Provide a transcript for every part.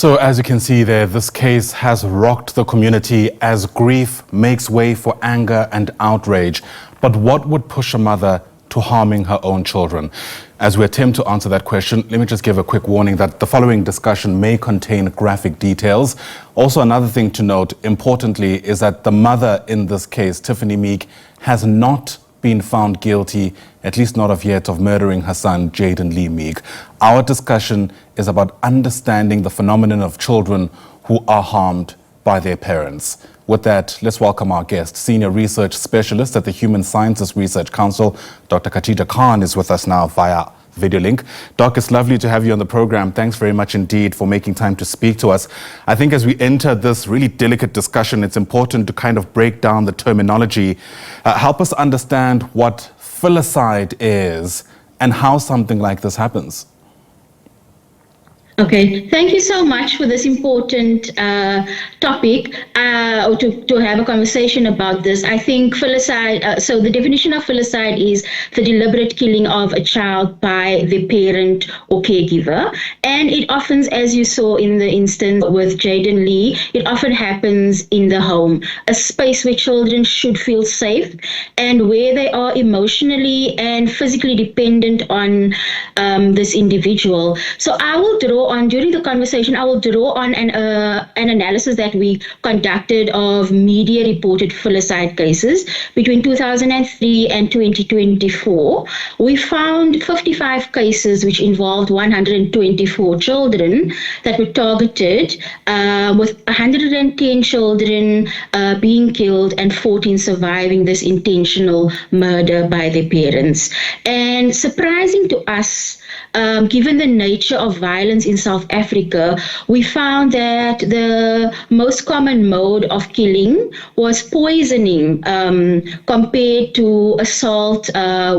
So as you can see there, this case has rocked the community as grief makes way for anger and outrage. But what would push a mother to harming her own children? As we attempt to answer that question, let me just give a quick warning that the following discussion may contain graphic details. Also, another thing to note, importantly, is that the mother in this case, Tiffany Meek, has not been found guilty, at least not of yet, of murdering her son, Jayden-Lee Meek. Our discussion is about understanding the phenomenon of children who are harmed by their parents. With that, let's welcome our guest, Senior Research Specialist at the Human Sciences Research Council. Dr. Gadija Khan is with us now via video link. Doc, it's lovely to have you on the program. Thanks very much indeed for making time to speak to us. I think as we enter this really delicate discussion, it's important to kind of break down the terminology. Help us understand what philicide is and how something like this happens. Okay, thank you so much for this important topic, or to have a conversation about this. I think philicide, so the definition of philicide is the deliberate killing of a child by the parent or caregiver. And it often, as you saw in the instance with Jayden-Lee, it often happens in the home, a space where children should feel safe and where they are emotionally and physically dependent on this individual. So I will during the conversation, I will draw on an analysis that we conducted of media reported philicide cases between 2003 and 2024. We found 55 cases which involved 124 children that were targeted, with 110 children being killed and 14 surviving this intentional murder by their parents. And surprising to us, given the nature of violence in South Africa, we found that the most common mode of killing was poisoning compared to assault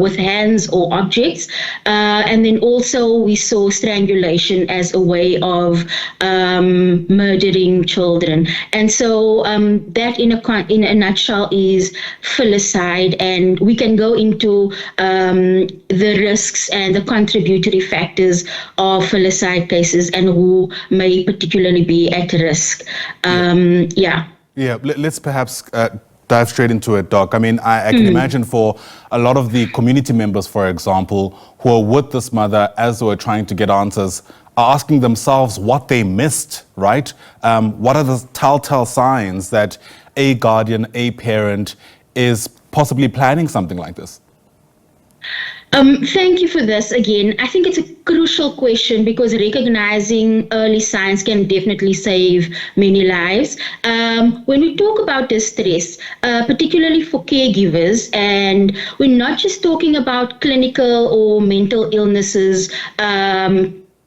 with hands or objects. And then also we saw strangulation as a way of murdering children. And so that in a nutshell is philicide, and we can go into the risks and the contributory factors of philicide cases and who may particularly be at risk. Let's perhaps dive straight into it, Doc. I mean, I can imagine for a lot of the community members, for example, who are with this mother as they were trying to get answers, are asking themselves what they missed, right? What are the telltale signs that a guardian, a parent is possibly planning something like this? Thank you for this again. I think it's a crucial question because recognizing early signs can definitely save many lives. When we talk about distress, particularly for caregivers, and we're not just talking about clinical or mental illnesses,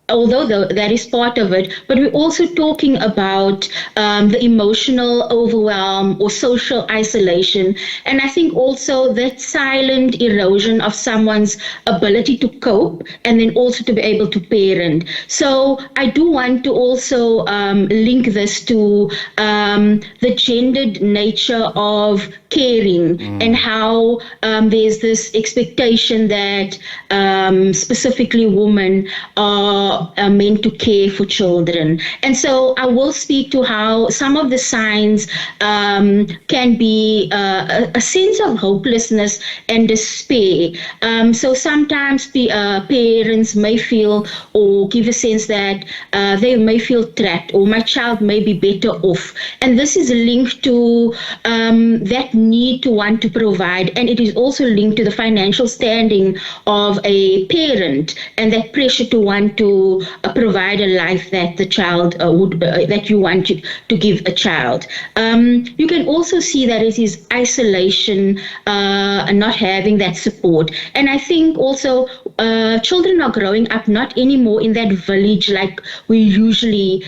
although that is part of it, but we're also talking about the emotional overwhelm or social isolation. And I think also that silent erosion of someone's ability to cope and then also to be able to parent. So I do want to also link this to the gendered nature of caring and how there's this expectation that specifically women are meant to care for children. And so I will speak to how some of the signs can be a sense of hopelessness and despair. So sometimes parents may feel or give a sense that they may feel trapped or my child may be better off. And this is linked to that need to want to provide, and it is also linked to the financial standing of a parent and that pressure to want to provide a life that the child that you want to give a child. You can also see that it is isolation and not having that support. And I think also children are growing up not anymore in that village like we usually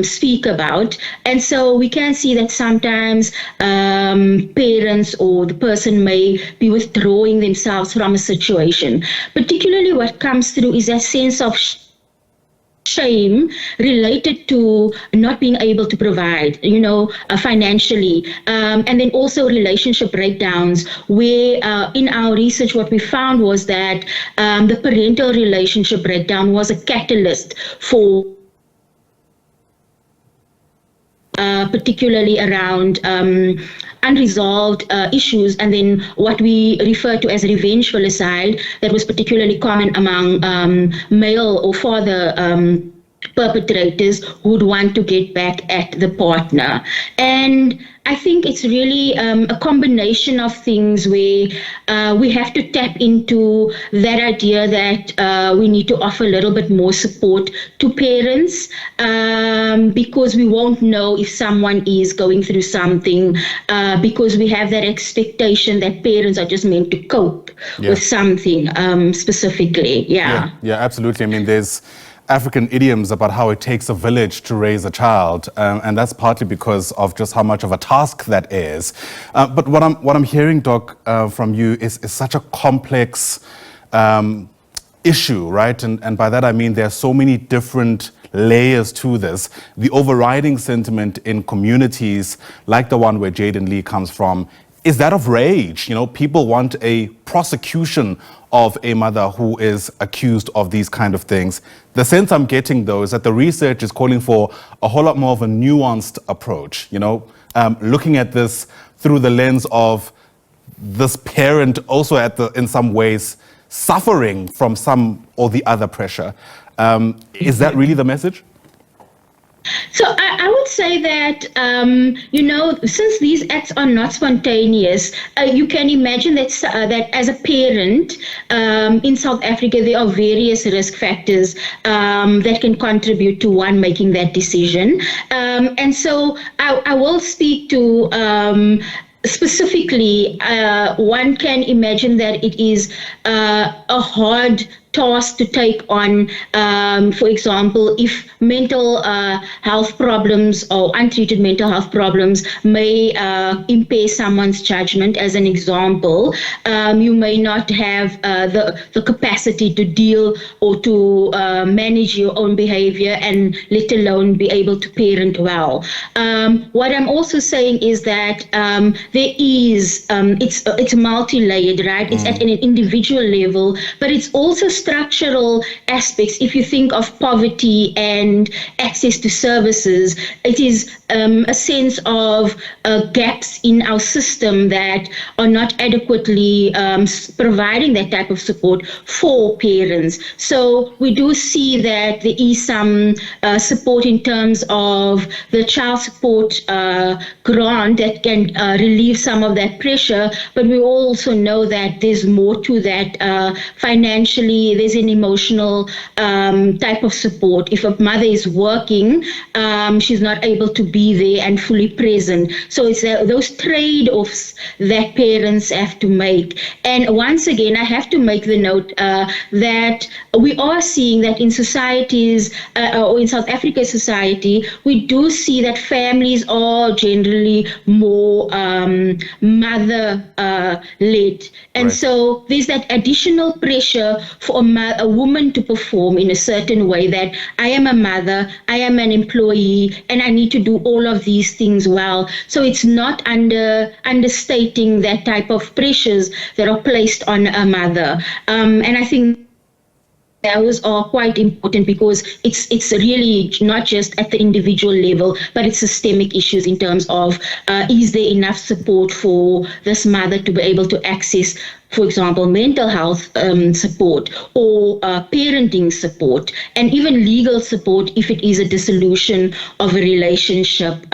speak about. And so we can see that sometimes parents or the person may be withdrawing themselves from a situation. Particularly what comes through is that sense of shame related to not being able to provide, financially, and then also relationship breakdowns, where in our research what we found was that the parental relationship breakdown was a catalyst for particularly around unresolved issues, and then what we refer to as revenge filicide, that was particularly common among male or father perpetrators who would want to get back at the partner. And I think it's really a combination of things where we have to tap into that idea that we need to offer a little bit more support to parents, because we won't know if someone is going through something, because we have that expectation that parents are just meant to cope with something specifically. Yeah, absolutely. I mean, there's African idioms about how it takes a village to raise a child, and that's partly because of just how much of a task that is. But what I'm hearing, Doc, from you is such a complex issue, right? And by that I mean there are so many different layers to this. The overriding sentiment in communities like the one where Jayden-Lee comes from is that of rage. You know, people want a prosecution of a mother who is accused of these kind of things. The sense I'm getting, though, is that the research is calling for a whole lot more of a nuanced approach, you know, looking at this through the lens of this parent also in some ways suffering from some or the other pressure. Is that really the message? So I would say that, since these acts are not spontaneous, you can imagine that as a parent in South Africa, there are various risk factors that can contribute to one making that decision. And so I will speak to specifically, one can imagine that it is a hard task to take on, for example, if mental health problems or untreated mental health problems may impair someone's judgment. As an example, you may not have the capacity to deal or to manage your own behavior, and let alone be able to parent well. What I'm also saying is that there is, it's multi-layered, right? It's at an individual level, but it's also structural aspects. If you think of poverty and access to services, it is a sense of gaps in our system that are not adequately providing that type of support for parents. So we do see that there is some support in terms of the child support grant that can relieve some of that pressure, but we also know that there's more to that. Financially, there's an emotional type of support. If a mother is working, she's not able to be there and fully present. So it's those trade-offs that parents have to make. And once again, I have to make the note that we are seeing that in societies, or in South Africa society, we do see that families are generally more mother-led. And so there's that additional pressure for a woman to perform in a certain way, that I am a mother, I am an employee, and I need to do all of these things well. So it's not understating that type of pressures that are placed on a mother. And I think those are quite important, because it's really not just at the individual level, but it's systemic issues in terms of is there enough support for this mother to be able to access, for example, mental health support, or parenting support, and even legal support if it is a dissolution of a relationship,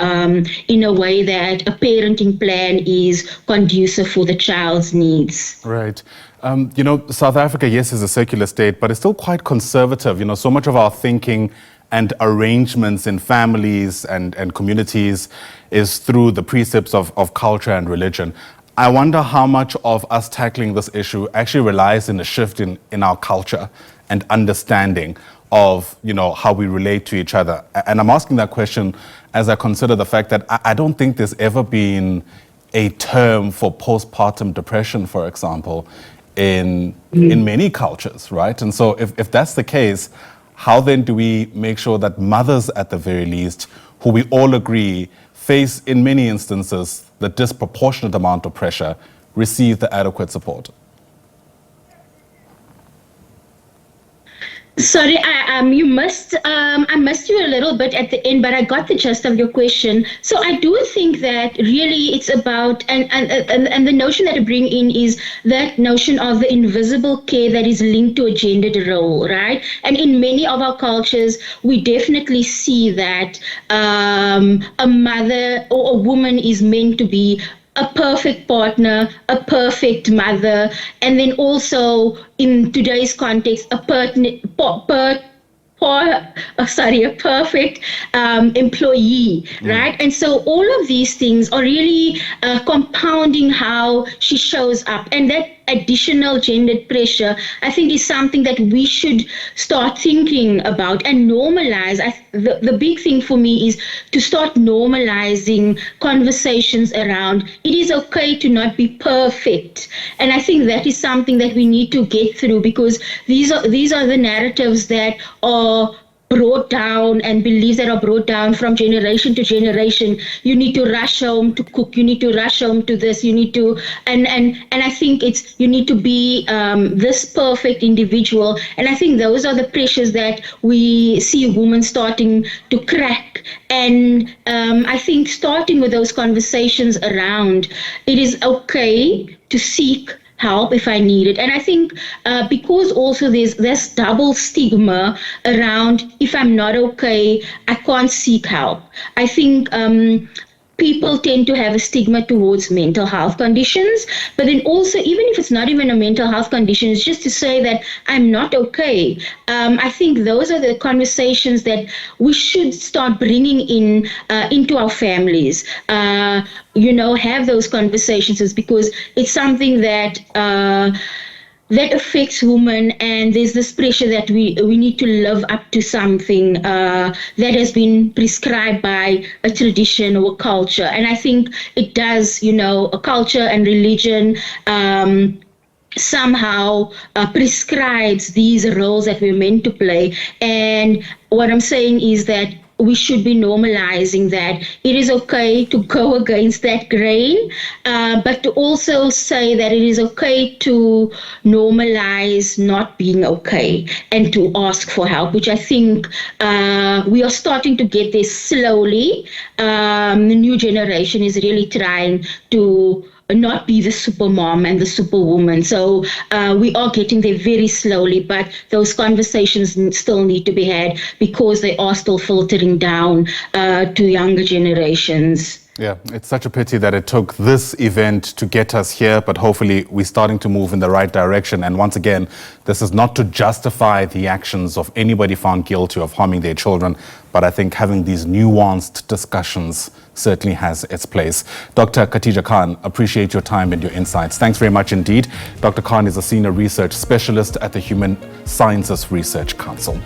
in a way that a parenting plan is conducive for the child's needs. Right. South Africa, yes, is a secular state, but it's still quite conservative. So much of our thinking and arrangements in families and communities is through the precepts of culture and religion. I wonder how much of us tackling this issue actually relies in a shift in our culture and understanding of, how we relate to each other. And I'm asking that question as I consider the fact that I don't think there's ever been a term for postpartum depression, for example, in many cultures, right? And so if that's the case, how then do we make sure that mothers, at the very least, who we all agree face in many instances the disproportionate amount of pressure, receive the adequate support? Sorry, I missed you a little bit at the end, but I got the gist of your question. So I do think that really it's about, and the notion that I bring in is that notion of the invisible care that is linked to a gendered role, right? And in many of our cultures, we definitely see that a mother or a woman is meant to be a perfect partner, a perfect mother, and then also in today's context, a perfect employee, right? And so all of these things are really compounding how she shows up. And that additional gendered pressure, I think, is something that we should start thinking about and normalize. The big thing for me is to start normalizing conversations around it is okay to not be perfect. And I think that is something that we need to get through, because these are the narratives that are brought down, and beliefs that are brought down from generation to generation. You need to rush home to cook, you need to rush home to this, you need to, and I think it's, you need to be this perfect individual. And I think those are the pressures that we see women starting to crack. And I think starting with those conversations around it is okay to seek help if I need it. And I think because also there's this double stigma around, if I'm not okay, I can't seek help. I think people tend to have a stigma towards mental health conditions, but then also, even if it's not even a mental health condition, it's just to say that I'm not okay. I think those are the conversations that we should start bringing in into our families. Have those conversations, because it's something that that affects women, and there's this pressure that we need to live up to something that has been prescribed by a tradition or a culture. And I think it does, a culture and religion somehow prescribes these roles that we're meant to play. And what I'm saying is that we should be normalizing that it is okay to go against that grain, but to also say that it is okay to normalize not being okay and to ask for help, which I think we are starting to get there slowly. The new generation is really trying to not be the super mom and the superwoman. So we are getting there very slowly, but those conversations still need to be had, because they are still filtering down to younger generations. Yeah, it's such a pity that it took this event to get us here, but hopefully we're starting to move in the right direction. And once again, this is not to justify the actions of anybody found guilty of harming their children, but I think having these nuanced discussions certainly has its place. Dr. Gadija Khan, appreciate your time and your insights. Thanks very much indeed. Dr. Khan is a senior research specialist at the Human Sciences Research Council.